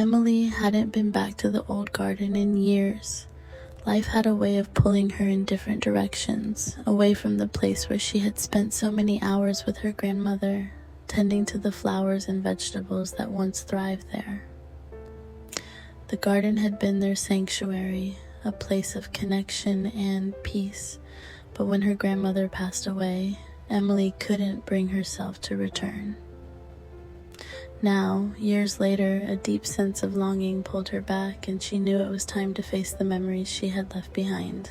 Emily hadn't been back to the old garden in years. Life had a way of pulling her in different directions, away from the place where she had spent so many hours with her grandmother, tending to the flowers and vegetables that once thrived there. The garden had been their sanctuary, a place of connection and peace, but when her grandmother passed away, Emily couldn't bring herself to return. Now, years later, a deep sense of longing pulled her back, and she knew it was time to face the memories she had left behind.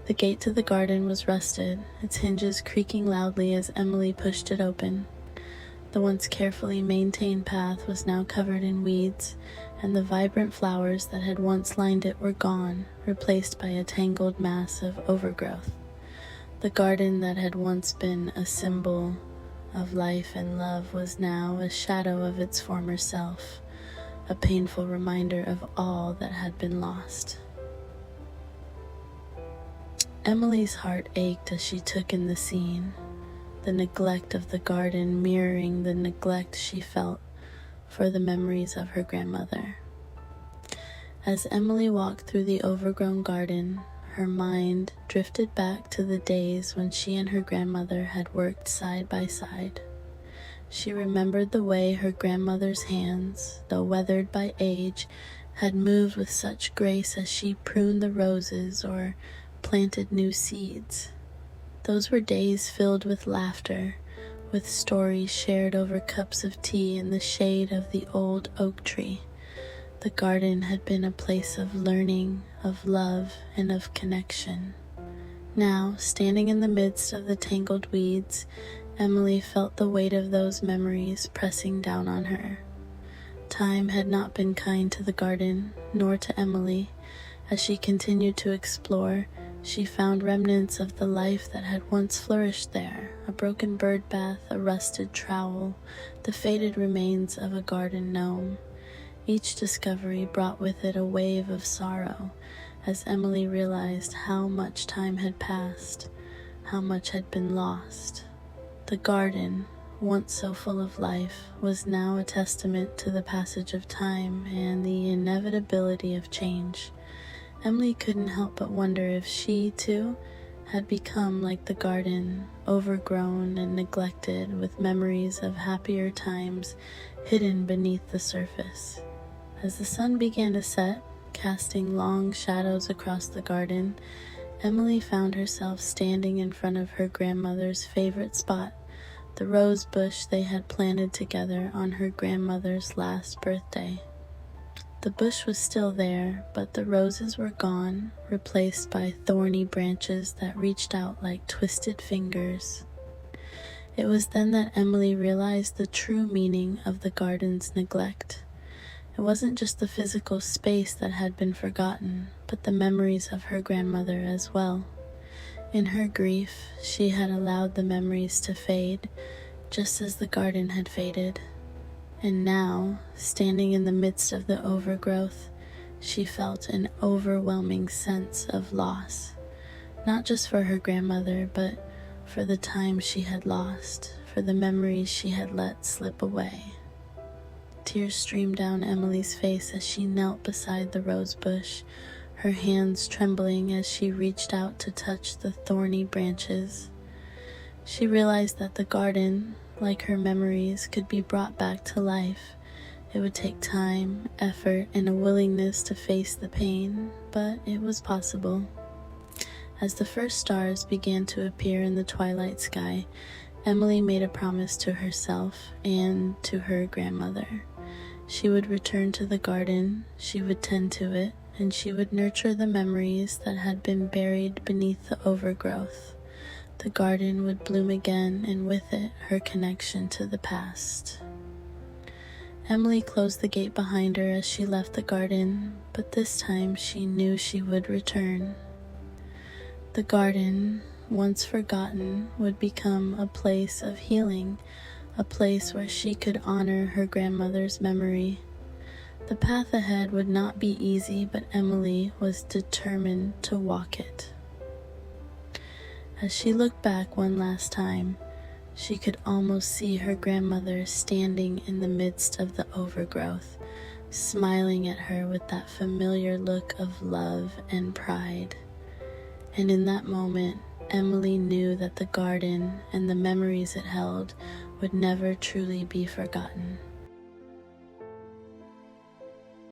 The gate to the garden was rusted, its hinges creaking loudly as Emily pushed it open. The once carefully maintained path was now covered in weeds, and the vibrant flowers that had once lined it were gone, replaced by a tangled mass of overgrowth. The garden that had once been a symbol of life and love was now a shadow of its former self, a painful reminder of all that had been lost. Emily's heart ached as she took in the scene, the neglect of the garden mirroring the neglect she felt for the memories of her grandmother. As Emily walked through the overgrown garden, her mind drifted back to the days when she and her grandmother had worked side by side. She remembered the way her grandmother's hands, though weathered by age, had moved with such grace as she pruned the roses or planted new seeds. Those were days filled with laughter, with stories shared over cups of tea in the shade of the old oak tree. The garden had been a place of learning, of love, and of connection. Now, standing in the midst of the tangled weeds, Emily felt the weight of those memories pressing down on her. Time had not been kind to the garden, nor to Emily. As she continued to explore, she found remnants of the life that had once flourished there, a broken bird bath, a rusted trowel, the faded remains of a garden gnome. Each discovery brought with it a wave of sorrow, as Emily realized how much time had passed, how much had been lost. The garden, once so full of life, was now a testament to the passage of time and the inevitability of change. Emily couldn't help but wonder if she, too, had become like the garden, overgrown and neglected, with memories of happier times hidden beneath the surface. As the sun began to set, casting long shadows across the garden, Emily found herself standing in front of her grandmother's favorite spot, the rose bush they had planted together on her grandmother's last birthday. The bush was still there, but the roses were gone, replaced by thorny branches that reached out like twisted fingers. It was then that Emily realized the true meaning of the garden's neglect. It wasn't just the physical space that had been forgotten, but the memories of her grandmother as well. In her grief, she had allowed the memories to fade, just as the garden had faded. And now, standing in the midst of the overgrowth, she felt an overwhelming sense of loss, not just for her grandmother, but for the time she had lost, for the memories she had let slip away. Tears streamed down Emily's face as she knelt beside the rose bush, her hands trembling as she reached out to touch the thorny branches. She realized that the garden, like her memories, could be brought back to life. It would take time, effort, and a willingness to face the pain, but it was possible. As the first stars began to appear in the twilight sky, Emily made a promise to herself and to her grandmother. She would return to the garden, she would tend to it, and she would nurture the memories that had been buried beneath the overgrowth. The garden would bloom again, and with it, her connection to the past. Emily closed the gate behind her as she left the garden, but this time she knew she would return. The garden, once forgotten, would become a place of healing, a place where she could honor her grandmother's memory. The path ahead would not be easy, but Emily was determined to walk it. As she looked back one last time, she could almost see her grandmother standing in the midst of the overgrowth, smiling at her with that familiar look of love and pride. And in that moment, Emily knew that the garden and the memories it held would never truly be forgotten.